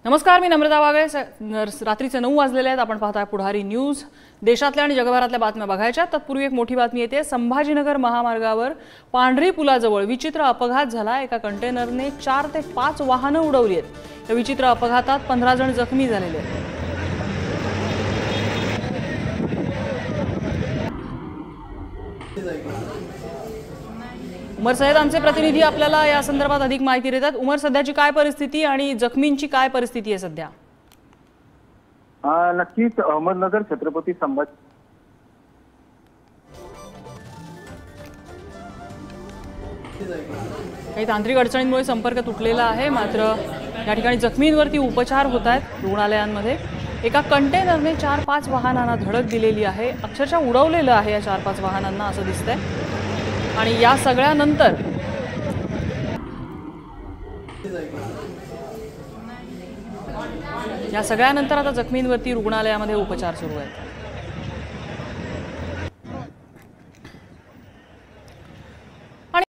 नमस्कार, मी नम्रता वागळे। रात्रीचे 9 वाजलेले आहेत। आपण पाहताय पुढारी न्यूज। देशातल्या आणि जगभरातल्या बातम्या बघायच्या। तत्पूर्वी एक मोठी बातमी येते। संभाजीनगर महामार्गावर पांढरी पुलाजवळ विचित्र अपघात झाला। एका कंटेनरने 4 ते 5 वाहनं उडवली आहेत। या विचित्र अपघातात 15 जण जखमी झालेले आहेत। उमर सय्यद आमचे प्रतिनिधी आपल्याला या संदर्भात अधिक माहिती देतात। उमर, सध्याची काय परिस्थिती आणि जखमींची काय परिस्थिती आहे सध्या? नक्कीच अहमदनगर छत्रपती संभाजी काही तांत्रिक अडचणींमुळे संपर्क तुटलेला आहे। मात्र या ठिकाणी जखमींवरती उपचार होत आहेत रुग्णालयांमध्ये। एका कंटेनरने 4-5 वाहनांना धडक दिलेली आहे। अक्षरशः उडवलेलं आहे या 4-5 वाहनांना असं दिसतंय। आणि या सगळ्यानंतर आता जखमींवरती रुग्णालयामध्ये उपचार सुरू आहेत।